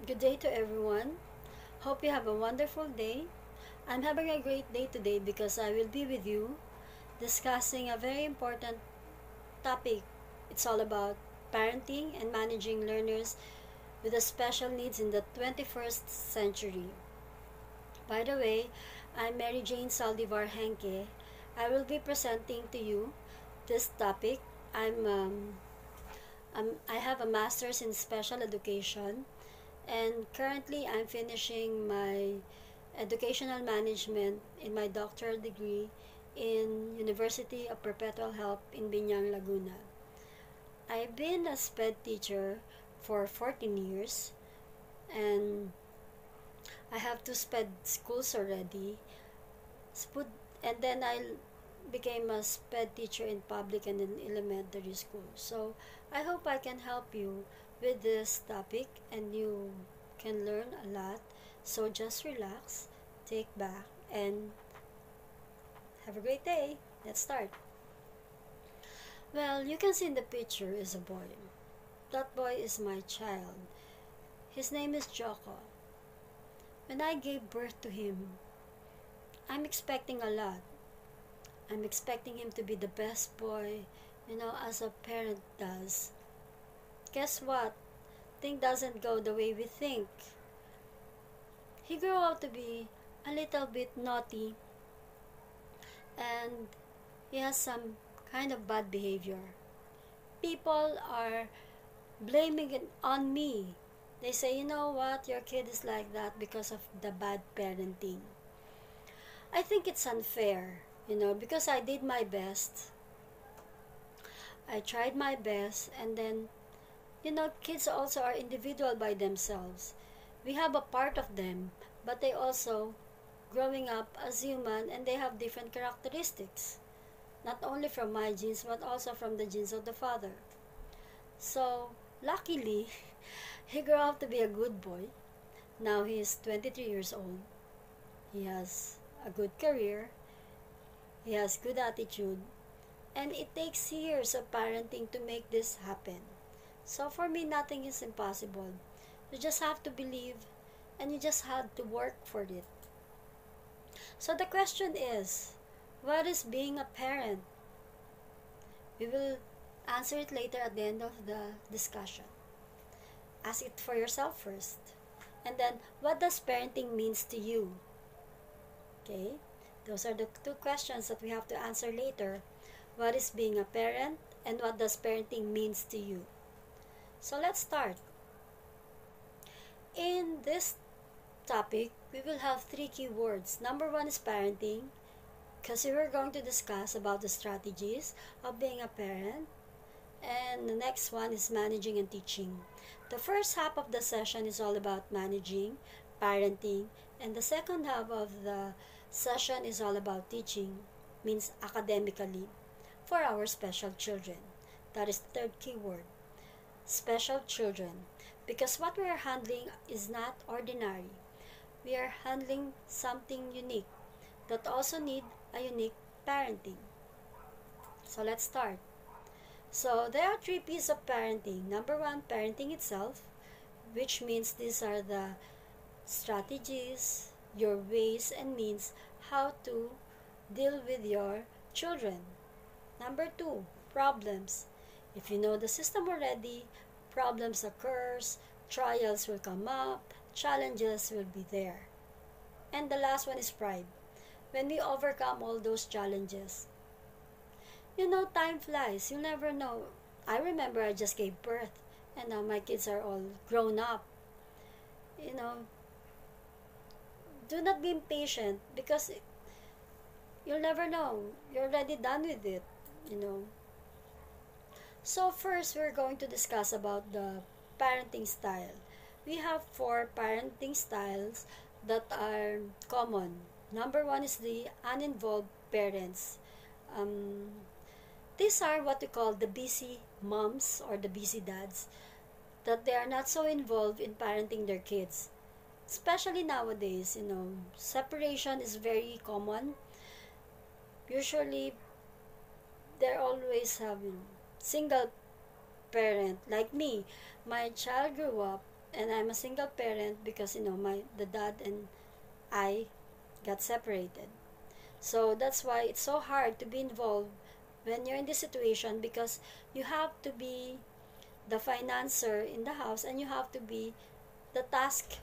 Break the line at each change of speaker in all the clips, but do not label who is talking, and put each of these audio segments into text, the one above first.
Good day to everyone. Hope you have a wonderful day. I'm having a great day today because I will be with you discussing a very important topic. It's all about parenting and managing learners with the special needs in the 21st century. By the way, I'm Mary Jane Saldivar Henke. I will be presenting to you this topic. I have a master's in special education, and currently I'm finishing my educational management in my doctoral degree in University of Perpetual Help in Binyang, Laguna. I've been a SPED teacher for 14 years, and I have two SPED schools already. And then I became a SPED teacher in public and in elementary school. So I hope I can help you with this topic and you can learn a lot. So just relax, take back, and have a great day. Let's start. Well, you can see in the picture is a boy. That boy is my child. His name is Joko. When I gave birth to him, I'm expecting a lot. I'm expecting him to be the best boy, as a parent does. Guess what? Thing doesn't go the way we think. He grew out to be a little bit naughty, and he has some kind of bad behavior. People are blaming it on me. They say, you know what, your kid is like that because of the bad parenting. I think it's unfair, because I did my best. I tried my best, and then, kids also are individual by themselves. We have a part of them, but they also growing up as human, and they have different characteristics. Not only from my genes, but also from the genes of the father. So, luckily, he grew up to be a good boy. Now he is 23 years old. He has a good career. He has good attitude. And it takes years of parenting to make this happen. So for me, nothing is impossible. You just have to believe, and you just have to work for it. So the question is, what is being a parent? We will answer it later at the end of the discussion. Ask it for yourself first. And then, what does parenting means to you? Okay? Those are the two questions that we have to answer later. What is being a parent, and what does parenting means to you? So let's start. In this topic, we will have three key words. Number one is parenting, because we were going to discuss about the strategies of being a parent. And the next one is managing and teaching. The first half of the session is all about managing, parenting, and the second half of the session is all about teaching, means academically, for our special children. That is the third key word, special children. Because what we are handling is not ordinary. We are handling something unique that also need a unique parenting. So let's start. So there are three P's of parenting. Number one, parenting itself, which means these are the strategies, your ways and means how to deal with your children. Number two, problems. If you know the system already, problems occurs, trials will come up, challenges will be there. And the last one is pride. When we overcome all those challenges, time flies. You never know. I remember I just gave birth, and now my kids are all grown up. Do not be impatient, because you'll never know. You're already done with it. So first, we're going to discuss about the parenting style. We have four parenting styles that are common. Number one is the uninvolved parents. These are what we call the busy moms or the busy dads, that they are not so involved in parenting their kids. Especially nowadays, separation is very common. Usually, they always have single parent. Like me, my child grew up and I'm a single parent because the dad and I got separated. So that's why it's so hard to be involved when you're in this situation, because you have to be the financer in the house, and you have to be the task,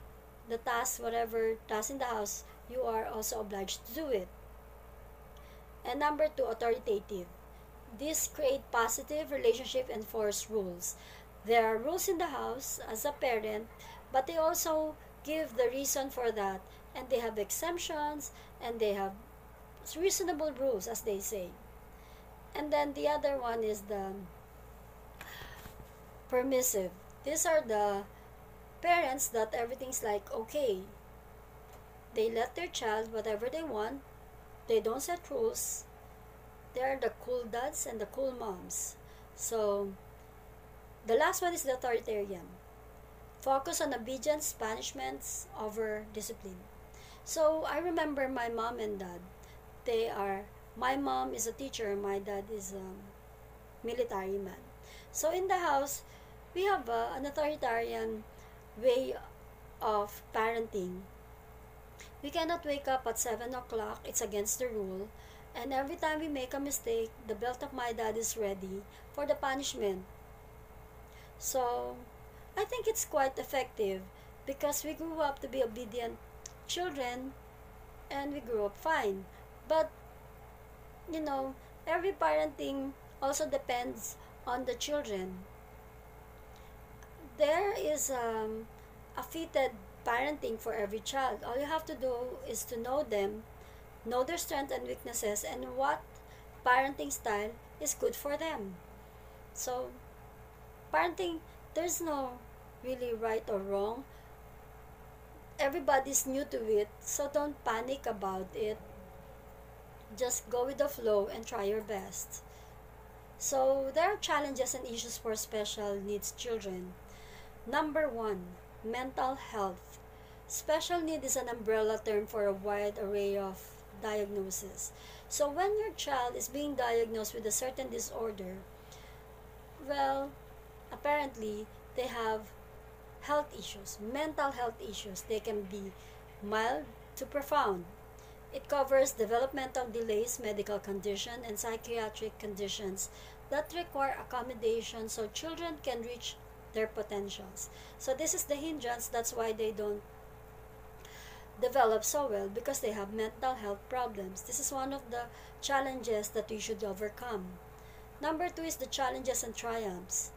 whatever task in the house, you are also obliged to do it. And number two, authoritative. This create positive relationship and enforce rules. There are rules in the house as a parent, but they also give the reason for that, and they have exemptions, and they have reasonable rules, as they say. And then the other one is the permissive. These are the parents that everything's like okay. They let their child whatever they want. They don't set rules. They're the cool dads and the cool moms. So the last one is the authoritarian. Focus on obedience, punishments over discipline. So I remember my mom and dad. My mom is a teacher, my dad is a military man. So in the house, we have an authoritarian way of parenting. We cannot wake up at 7 o'clock, it's against the rule. And every time we make a mistake, the belt of my dad is ready for the punishment. So I think it's quite effective because we grew up to be obedient children and we grew up fine. But, every parenting also depends on the children. There is a fitted parenting for every child. All you have to do is to know them, know their strengths and weaknesses, and what parenting style is good for them. So, parenting, there's no really right or wrong. Everybody's new to it, so don't panic about it. Just go with the flow and try your best. So, there are challenges and issues for special needs children. Number one, mental health. Special need is an umbrella term for a wide array of diagnosis. So when your child is being diagnosed with a certain disorder, well, apparently they have health issues, mental health issues. They can be mild to profound. It covers developmental delays, medical condition, and psychiatric conditions that require accommodation so children can reach their potentials. So this is the hindrance. That's why they don't develop so well, because they have mental health problems. This is one of the challenges that we should overcome. Number two is the challenges and triumphs.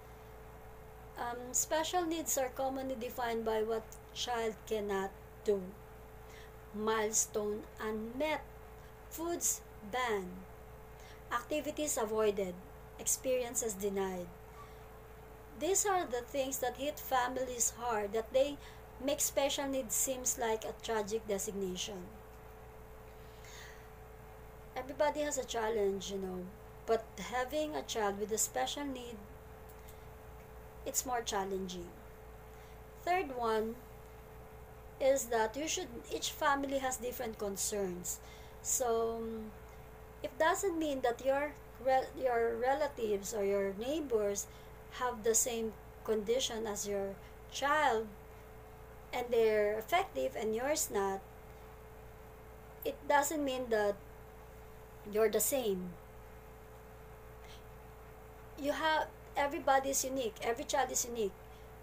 Special needs are commonly defined by what child cannot do. Milestone unmet, foods banned, activities avoided, experiences denied. These are the things that hit families hard, that they make special needs seems like a tragic designation. Everybody has a challenge, but having a child with a special need, it's more challenging. Third one is that each family has different concerns. So it doesn't mean that your relatives or your neighbors have the same condition as your child and they're effective and yours not. It doesn't mean that you're the same. Everybody is unique, every child is unique.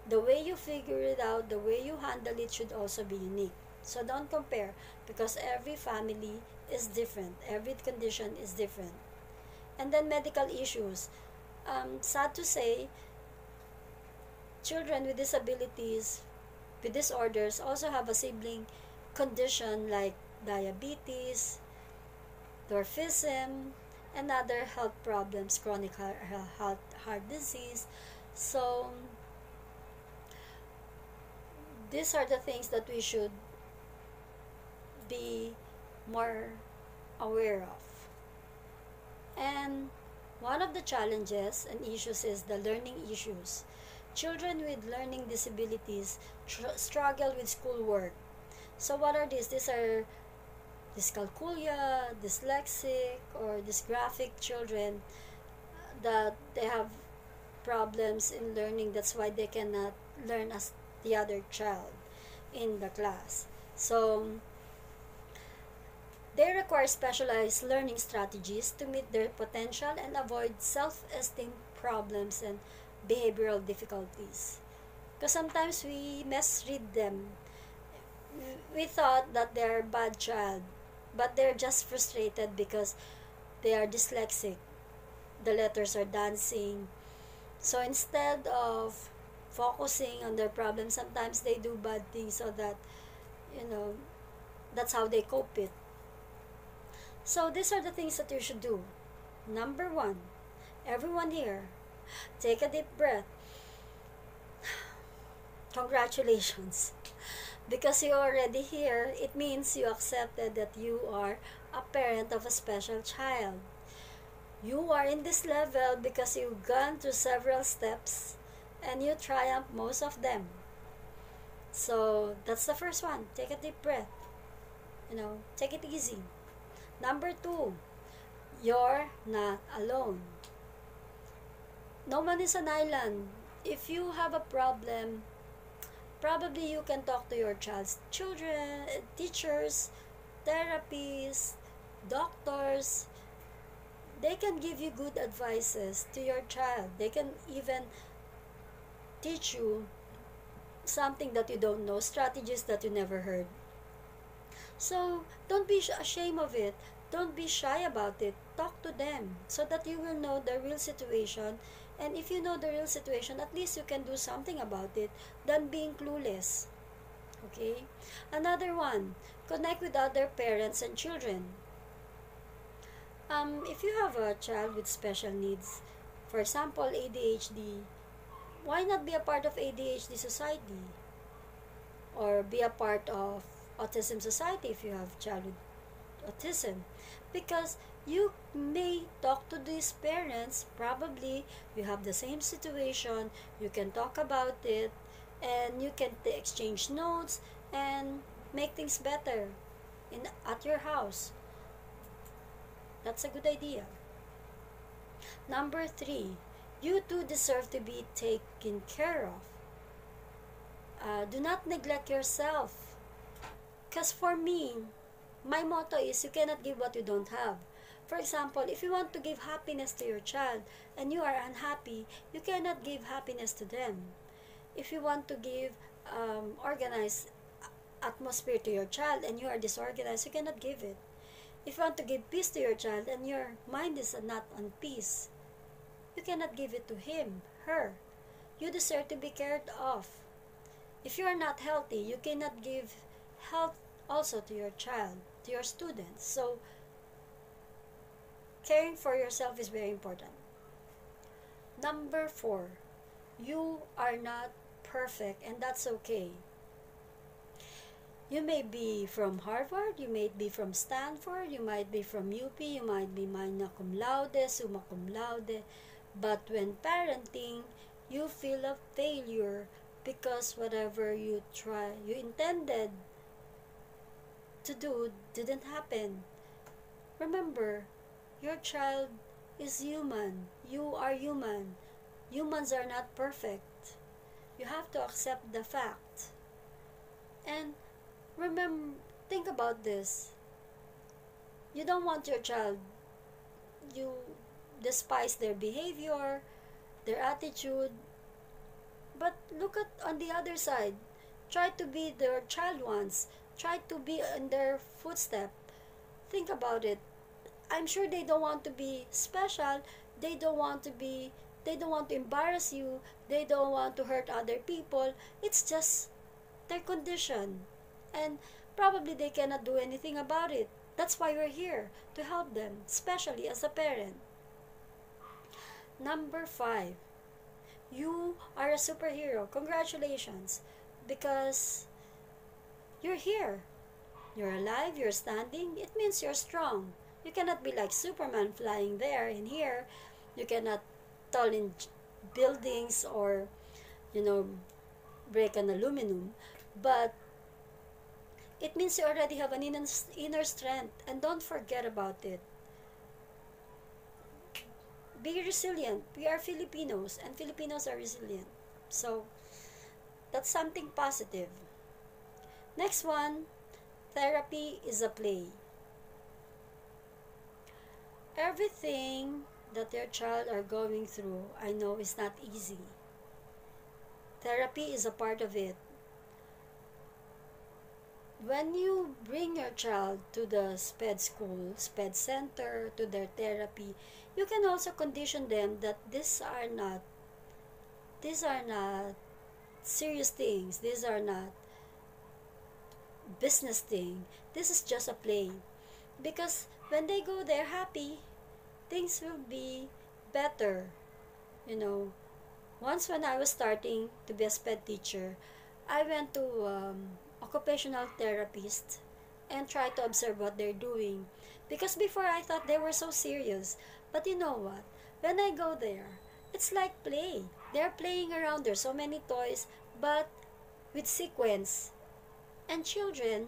The way you figure it out, the way you handle it should also be unique. So don't compare, because every family is different, every condition is different. And then medical issues. Sad to say, children with disabilities, with disorders, also have a sibling condition like diabetes, dwarfism, and other health problems, chronic heart disease. So these are the things that we should be more aware of. And one of the challenges and issues is the learning issues. Children with learning disabilities struggle with schoolwork. So what are these? These are dyscalculia, dyslexic, or dysgraphic children that they have problems in learning. That's why they cannot learn as the other child in the class. So they require specialized learning strategies to meet their potential and avoid self-esteem problems and behavioral difficulties. Because sometimes we misread them. We thought that they're a bad child, but they're just frustrated because they are dyslexic. The letters are dancing. So instead of focusing on their problems, sometimes they do bad things so that, you know, that's how they cope it. So these are the things that you should do. Number one, everyone here, take a deep breath. Congratulations. Because you're already here, it means you accepted that you are a parent of a special child. You are in this level because you've gone through several steps and you triumphed most of them. So that's the first one. Take a deep breath. Take it easy. Number two, you're not alone. No one is an island. If you have a problem, probably you can talk to your child's children, teachers, therapists, doctors. They can give you good advices to your child. They can even teach you something that you don't know, strategies that you never heard. So don't be ashamed of it. Don't be shy about it. Talk to them so that you will know the real situation. And if you know the real situation, at least you can do something about it than being clueless. Okay? Another one, connect with other parents and children. If you have a child with special needs, for example, ADHD, why not be a part of ADHD society? Or be a part of autism society if you have a child with autism. Because you may talk to these parents, probably you have the same situation, you can talk about it, and you can exchange notes and make things better at your house. That's a good idea. Number three, you too deserve to be taken care of. Do not neglect yourself. Because for me, my motto is you cannot give what you don't have. For example, if you want to give happiness to your child and you are unhappy, you cannot give happiness to them. If you want to give organized atmosphere to your child and you are disorganized, you cannot give it. If you want to give peace to your child and your mind is not on peace, you cannot give it to him, her. You deserve to be cared of. If you are not healthy, you cannot give health also to your child, to your students. So, caring for yourself is very important. Number four, you are not perfect, and that's okay. You may be from Harvard, you may be from Stanford, you might be from UP, you might be magna cum laude, summa cum laude, but when parenting, you feel a failure because whatever you intended to do didn't happen. Remember, your child is human. You are human. Humans are not perfect. You have to accept the fact. And remember, think about this. You don't want your child, you despise their behavior, their attitude, but look at on the other side. Try to be their child once. Try to be in their footstep. Think about it. I'm sure they don't want to be special. They don't want to embarrass you. They don't want to hurt other people. It's just their condition. And probably they cannot do anything about it. That's why we're here, to help them, especially as a parent. Number five, you are a superhero. Congratulations. Because you're here. You're alive, you're standing. It means you're strong. You cannot be like Superman flying there and here. You cannot tall in buildings or, break an aluminum. But it means you already have an inner strength. And don't forget about it. Be resilient. We are Filipinos and Filipinos are resilient. So, That's something positive. Next one, therapy is a play. Everything that your child are going through, I know is not easy. Therapy is a part of it. When you bring your child to the SPED school, SPED center, to their therapy, you can also condition them that these are not serious things. These are not business thing. This is just a play. Because when they go there happy, things will be better. You know, once when I was starting to be a SPED teacher, I went to occupational therapist and tried to observe what they're doing. Because before I thought they were so serious. But you know what? When I go there, it's like play. They're playing around. There's so many toys, but with sequence. And children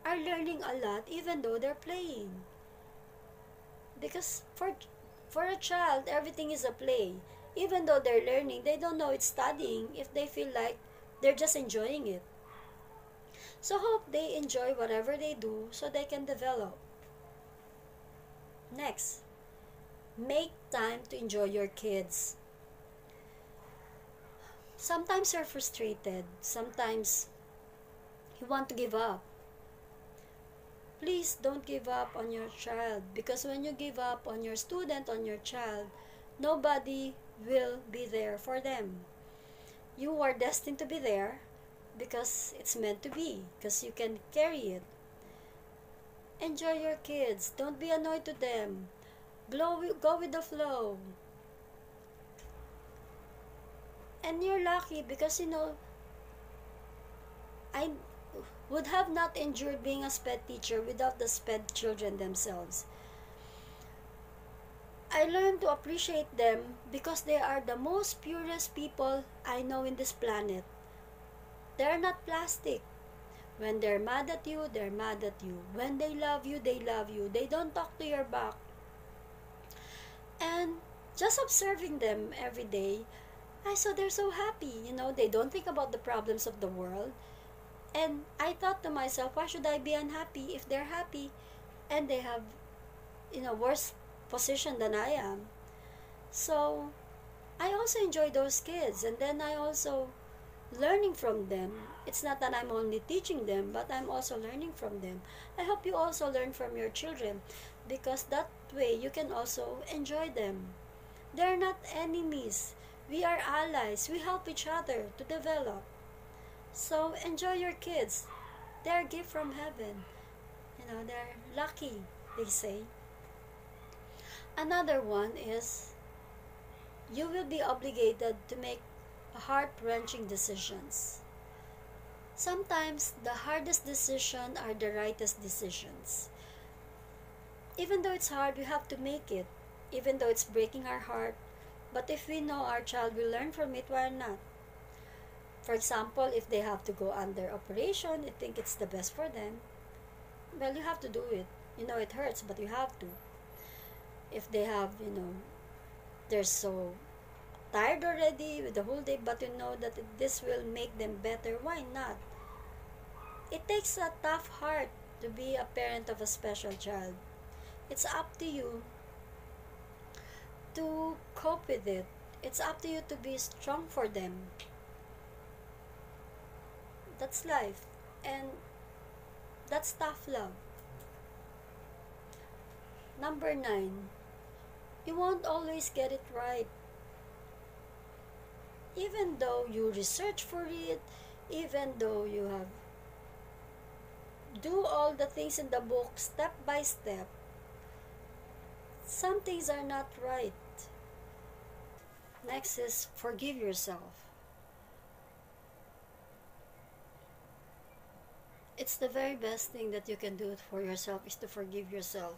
are learning a lot even though they're playing. Because for a child, everything is a play. Even though they're learning, they don't know it's studying if they feel like they're just enjoying it. So hope they enjoy whatever they do so they can develop. Next, make time to enjoy your kids. Sometimes you're frustrated. Sometimes you want to give up. Please don't give up on your child, because when you give up on your student, on your child, nobody will be there for them. You are destined to be there because it's meant to be, because you can carry it. Enjoy your kids. Don't be annoyed to them. Go with the flow. And you're lucky because I would have not endured being a SPED teacher without the SPED children themselves. I learned to appreciate them because they are the most purest people I know in this planet. They're not plastic. When they're mad at you, they're mad at you. When they love you, they love you. They don't talk to your back. And just observing them every day, I saw they're so happy. They don't think about the problems of the world. And I thought to myself, why should I be unhappy if they're happy and they have, worse position than I am? So I also enjoy those kids, and then I also learning from them. It's not that I'm only teaching them, but I'm also learning from them. I hope you also learn from your children, because that way you can also enjoy them. They're not enemies. We are allies. We help each other to develop. So enjoy your kids. They're a gift from heaven. They're lucky, they say. Another one is you will be obligated to make heart-wrenching decisions. Sometimes the hardest decisions are the rightest decisions. Even though it's hard, we have to make it. Even though it's breaking our heart. But if we know our child will learn from it, why not? For example, if they have to go under operation, you think it's the best for them, well, you have to do it. It hurts, but you have to. If they have, they're so tired already with the whole day, but you know that this will make them better, why not? It takes a tough heart to be a parent of a special child. It's up to you to cope with it. It's up to you to be strong for them. That's life, and that's tough love. Number 9, you won't always get it right. Even though you research for it, even though you have do all the things in the book step by step, some things are not right. Next is forgive yourself. It's the very best thing that you can do for yourself is to forgive yourself.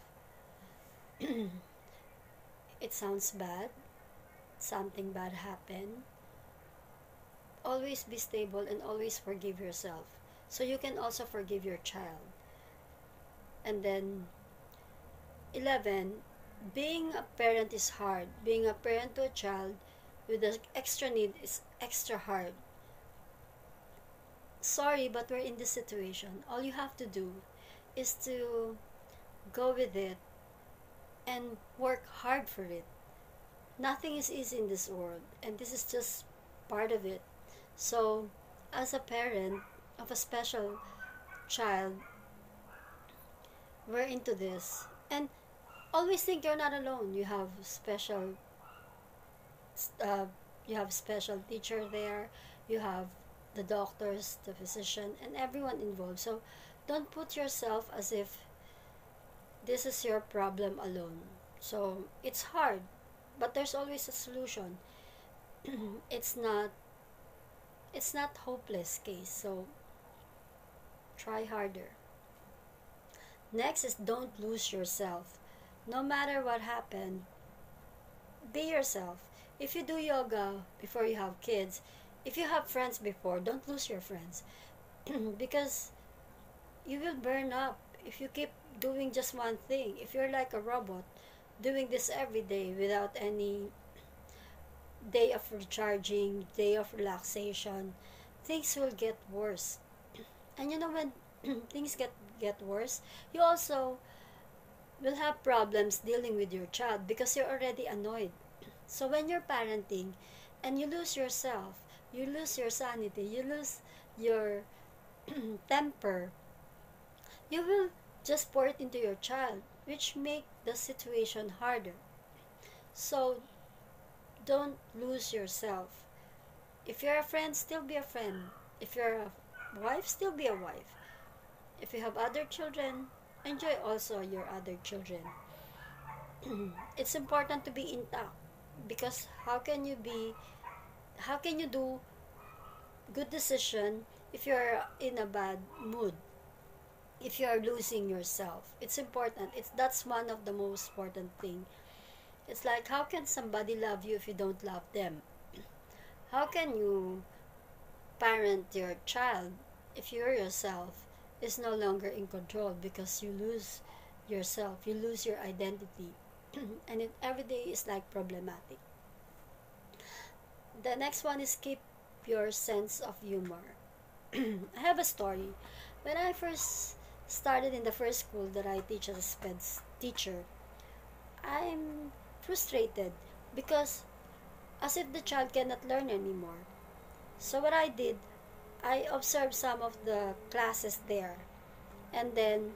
It sounds bad. Something bad happened. Always be stable and always forgive yourself. So you can also forgive your child. And then 11, being a parent is hard. Being a parent to a child with an extra need is extra hard. sorry, but we're in this situation. All you have to do is to go with it and work hard for it. Nothing is easy in this world, and this is just part of it. So, as a parent of a special child, we're into this. And always think you're not alone. Uh, you have special teacher there. You have the doctors, the physician, and everyone involved. So, don't put yourself as if this is your problem alone. So, it's hard, but there's always a solution. it's not it's not hopeless case. So, try harder. Next is don't lose yourself. No matter what happened, be yourself. If you do yoga before you have kids, if you have friends before, don't lose your friends. Because you will burn up if you keep doing just one thing. If you're like a robot, doing this every day without any day of recharging, day of relaxation, things will get worse. And when things get worse, you also will have problems dealing with your child because you're already annoyed. So when you're parenting and you lose yourself, you lose your sanity, you lose your temper, you will just pour it into your child, which make the situation harder. So don't lose yourself. If you're a friend, still be a friend. If you're a wife, still be a wife. If you have other children, enjoy also your other children. It's important to be intact, because how can you do good decision if you're in a bad mood, if you're losing yourself? It's important. That's one of the most important thing. It's like, how can somebody love you if you don't love them? How can you parent your child if you yourself is no longer in control, because you lose yourself, you lose your identity, and every day is like problematic. The next one is keep your sense of humor. I have a story. When I first started in the first school that I teach as a SPEDS teacher, I'm frustrated because as if the child cannot learn anymore. So what I did, I observed some of the classes there, and then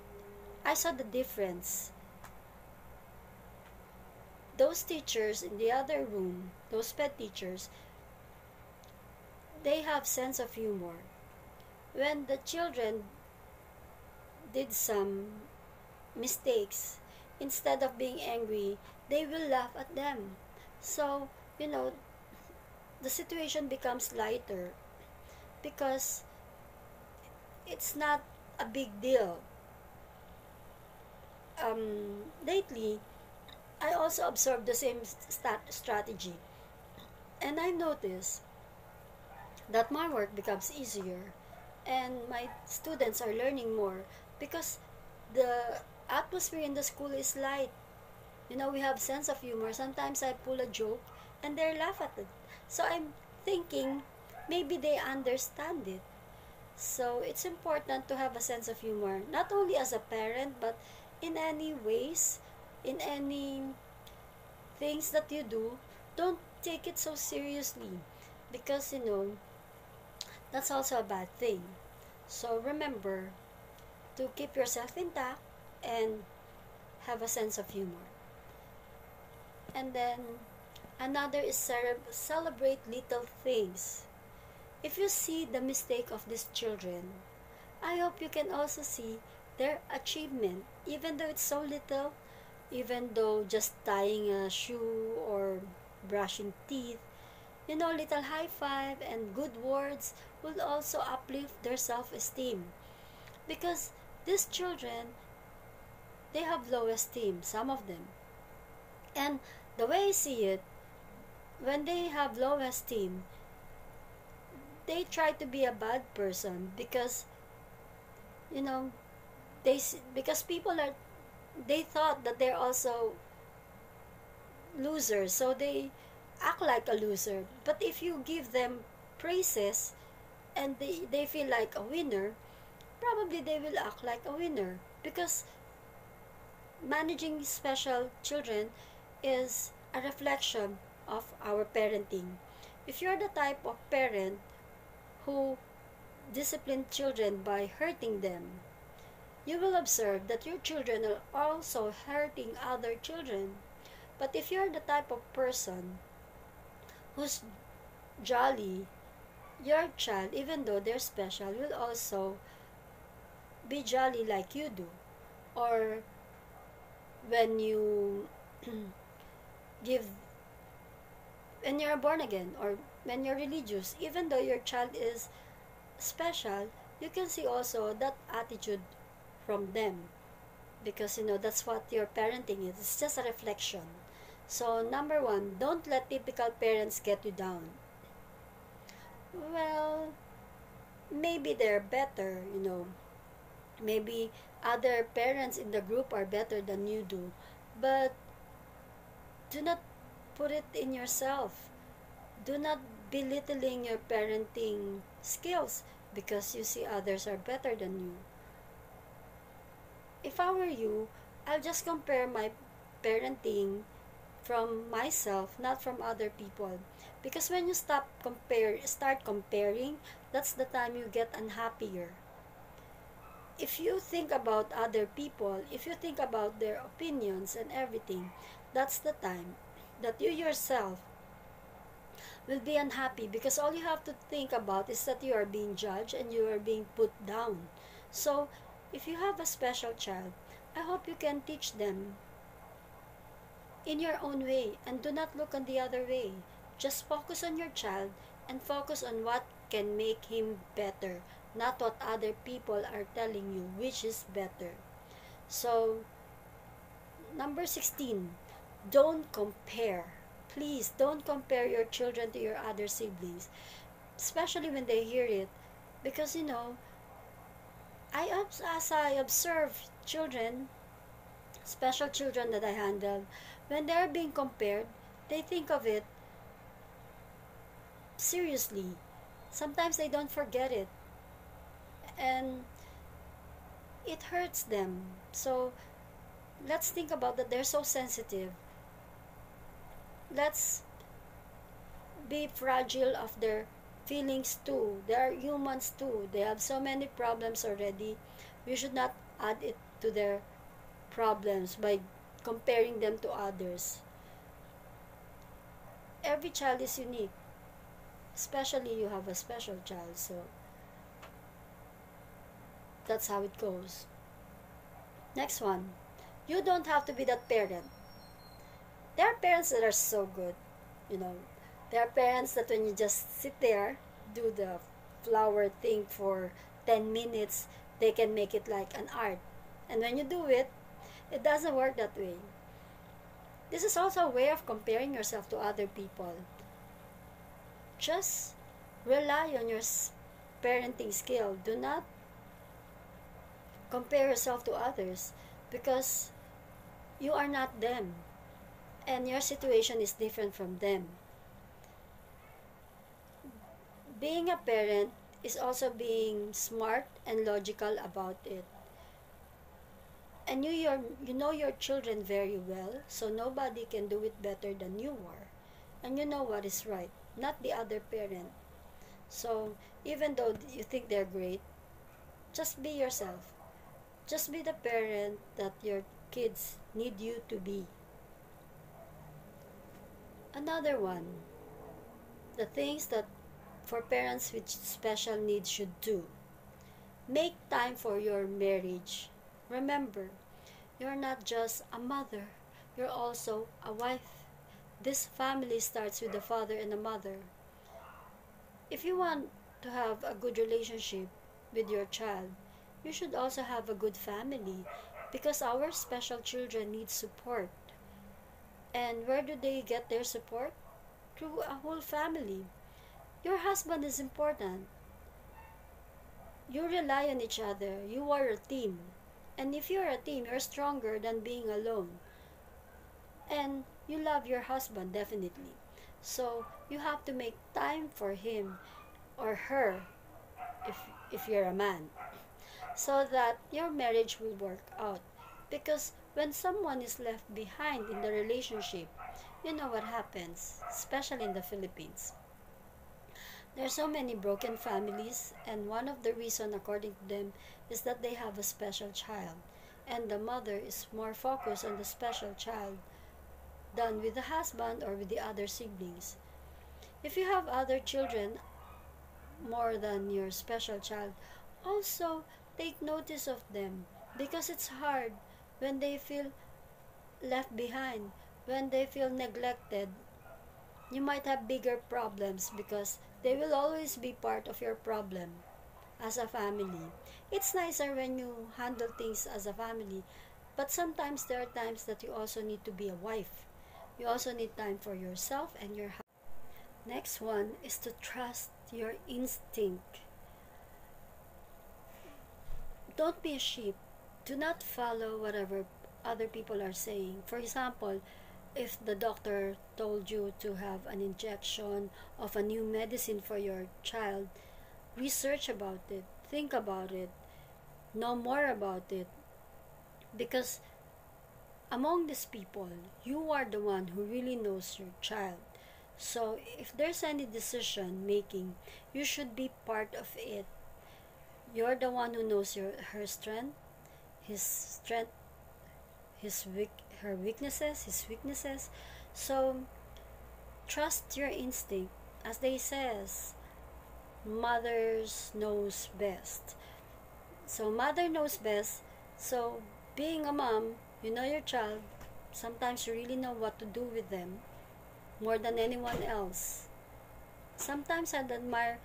I saw the difference. Those teachers in the other room, those SPED teachers, they have sense of humor. When the children did some mistakes, instead of being angry, they will laugh at them. So, the situation becomes lighter because it's not a big deal. Lately, I also observed the same strategy, and I noticed that my work becomes easier and my students are learning more because the atmosphere in the school is light. We have sense of humor. Sometimes I pull a joke and they laugh at it. So I'm thinking maybe they understand it. So it's important to have a sense of humor, not only as a parent, but in any ways, in any things that you do. Don't take it so seriously, because that's also a bad thing. So remember to keep yourself intact and have a sense of humor. And then another is celebrate little things. If you see the mistake of these children, I hope you can also see their achievement, even though it's so little, even though just tying a shoe or brushing teeth. Little high five and good words will also uplift their self-esteem. Because these children, they have low esteem, some of them. And the way I see it, when they have low esteem, they try to be a bad person because, because they thought that they're also losers, so they act like a loser. But if you give them praises and they feel like a winner, probably they will act like a winner, because managing special children is a reflection of our parenting. If you're the type of parent who discipline children by hurting them, you will observe that your children are also hurting other children. But if you're the type of person who's jolly, your child, even though they're special, will also be jolly like you do. Or when you give, when you're born again, or when you're religious, even though your child is special, you can see also that attitude from them, because that's what your parenting is. It's just a reflection. So number one, don't let typical parents get you down. Well, maybe they're better, maybe other parents in the group are better than you do, but do not put it in yourself. Do not belittling your parenting skills because you see others are better than you. If I were you, I'll just compare my parenting from myself, not from other people. Because when you start comparing, that's the time you get unhappier. If you think about other people, if you think about their opinions and everything, that's the time that you yourself will be unhappy, because all you have to think about is that you are being judged and you are being put down. So, if you have a special child, I hope you can teach them in your own way and do not look on the other way. Just focus on your child and focus on what can make him better, not what other people are telling you which is better. So, number 16, don't compare. Please don't compare your children to your other siblings, especially when they hear it, because as I observe children, special children that I handle, when they're being compared, they think of it seriously. Sometimes they don't forget it, and it hurts them. So let's think about that. They're so sensitive. Let's be fragile of their feelings too. They are humans too. They have so many problems already. We should not add it to their problems by comparing them to others. Every child is unique, especially you have a special child, so that's how it goes. Next one, you don't have to be that parent. There are parents that are so good, there are parents that when you just sit there, do the flower thing for 10 minutes, they can make it like an art. And when you do it, it doesn't work that way. This is also a way of comparing yourself to other people. Just rely on your parenting skill. Do not compare yourself to others, because you are not them and your situation is different from them. Being a parent is also being smart and logical about it. And you know your children very well, so nobody can do it better than you are. And you know what is right, not the other parent. So even though you think they're great, just be yourself. Just be the parent that your kids need you to be. Another one, the things that for parents with special needs should do. Make time for your marriage. Remember, you're not just a mother, you're also a wife. This family starts with a father and a mother. If you want to have a good relationship with your child, you should also have a good family, because our special children need support. And where do they get their support? Through a whole family. Your husband is important. You rely on each other. You are a team. And if you're a team, you're stronger than being alone. And you love your husband, definitely. So you have to make time for him or her if if you're a man, so that your marriage will work out. Because when someone is left behind in the relationship, you know what happens, especially in the Philippines. There are so many broken families, and one of the reasons, according to them, is that they have a special child, and the mother is more focused on the special child than with the husband or with the other siblings. If you have other children more than your special child, also take notice of them, because it's hard when they feel left behind, when they feel neglected. You might have bigger problems because they will always be part of your problem as a family. It's nicer when you handle things as a family, but sometimes there are times that you also need to be a wife. You also need time for yourself and your house. Next one is to trust your instinct. Don't be a sheep. Do not follow whatever other people are saying. For example, if the doctor told you to have an injection of a new medicine for your child, research about it, think about it, know more about it, because among these people, you are the one who really knows your child. So if there's any decision making, you should be part of it. You're the one who knows her strength, his strength, her weaknesses, his weaknesses. So trust your instinct. As they says, mothers knows best. So mother knows best. So being a mom, you know your child. Sometimes you really know what to do with them more than anyone else. Sometimes I'd admire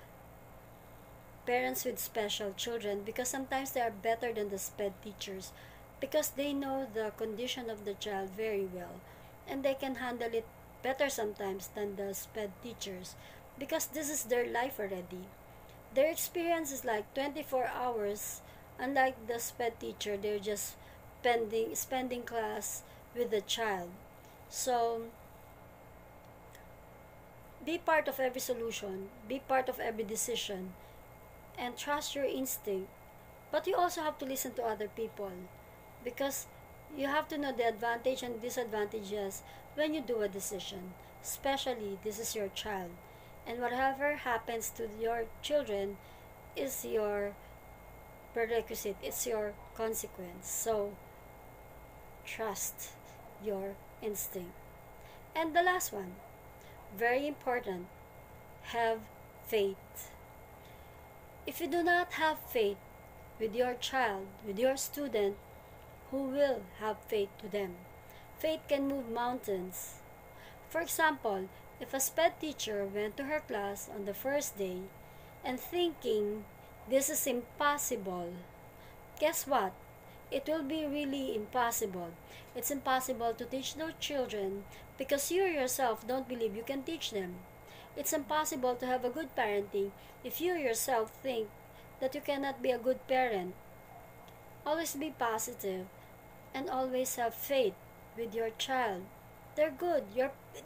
parents with special children, because sometimes they are better than the SPED teachers, because they know the condition of the child very well, and they can handle it better sometimes than the SPED teachers, because this is their life already. Their experience is like 24 hours. Unlike the SPED teacher, they're just spending class with the child. So be part of every solution, be part of every decision, and trust your instinct. But you also have to listen to other people, because you have to know the advantage and disadvantages when you do a decision. Especially, this is your child, and whatever happens to your children is your prerequisite, it's your consequence. So trust your instinct. And the last one, very important, have faith. If you do not have faith with your child, with your student, who will have faith to them? Faith can move mountains. For example, if a SPED teacher went to her class on the first day and thinking this is impossible, guess what? It will be really impossible. It's impossible to teach those children because you yourself don't believe you can teach them. It's impossible to have a good parenting if you yourself think that you cannot be a good parent. Always be positive and always have faith with your child. They're good.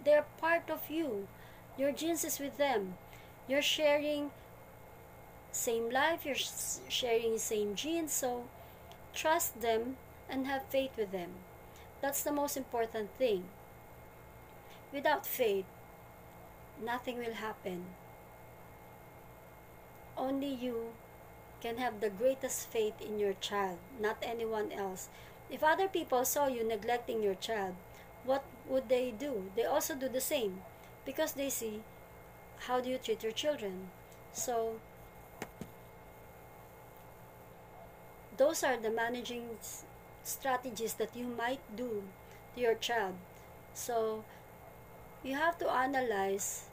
They're part of you. Your genes is with them. You're sharing same life, you're sharing same genes, so trust them and have faith with them. That's the most important thing. Without faith, nothing will happen. Only you can have the greatest faith in your child, not anyone else. If other people saw you neglecting your child, what would they do? They also do the same, because they see how do you treat your children. So those are the managing strategies that you might do to your child. So you have to analyze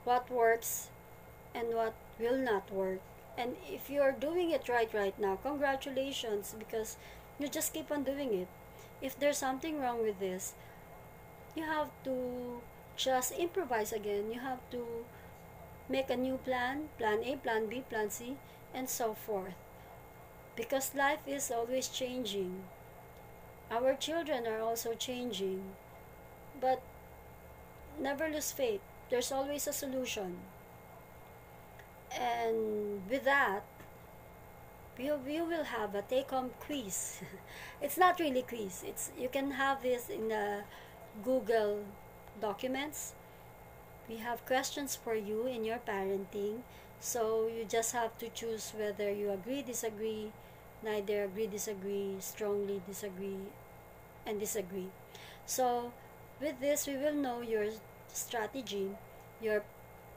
what works and what will not work. And if you're doing it right now, congratulations, because you just keep on doing it. If there's something wrong with this, you have to just improvise again. You have to make a new plan A, plan B, plan C, and so forth. Because life is always changing. Our children are also changing. But never lose faith. There's always a solution. And with that, we will have a take-home quiz. It's not really quiz. It's, you can have this in the Google documents. We have questions for you in your parenting. So you just have to choose whether you agree, disagree, neither agree, disagree, strongly disagree, and disagree. So with this, we will know your strategy, your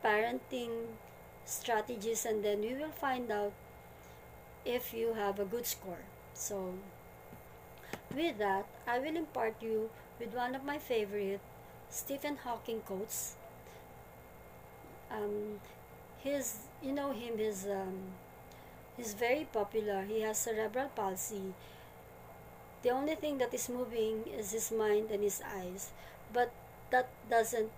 parenting strategies, and then we will find out if you have a good score. So with that, I will impart you with one of my favorite Stephen Hawking quotes. Um, you know him, he's very popular. He has cerebral palsy. The only thing that is moving is his mind and his eyes, but that doesn't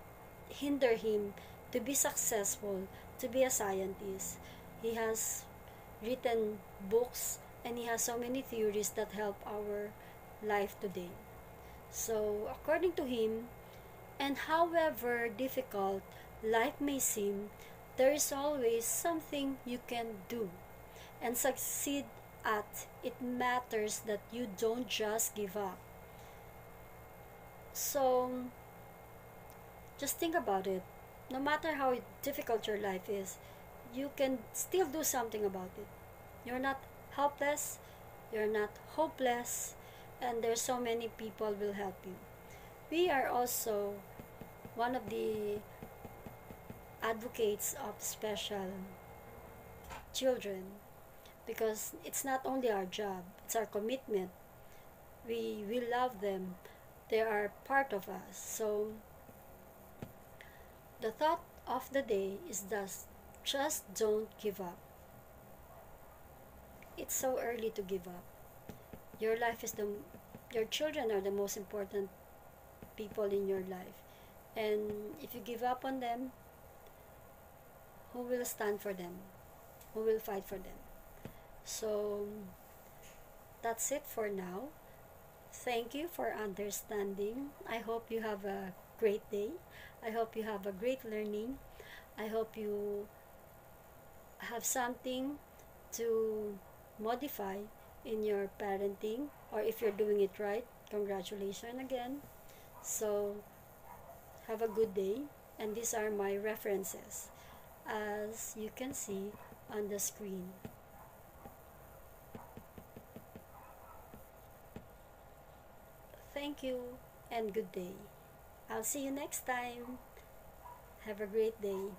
hinder him to be successful, to be a scientist. He has written books and he has so many theories that help our life today. So, according to him, and however difficult life may seem, there is always something you can do and succeed at. It matters that you don't just give up. So, just think about it. No matter how difficult your life is, you can still do something about it. You're not helpless, you're not hopeless, and there's so many people will help you. We are also one of the advocates of special children because it's not only our job, it's our commitment. We love them. They are part of us. So the thought of the day is thus, just don't give up. It's so early to give up. Your life is your children are the most important people in your life. And if you give up on them, who will stand for them? Who will fight for them? So that's it for now. Thank you for understanding. I hope you have a great day. I hope you have a great learning. I hope you have something to modify in your parenting, or if you're doing it right, congratulations again. So have a good day, and these are my references as you can see on the screen. Thank you and good day. I'll see you next time. Have a great day.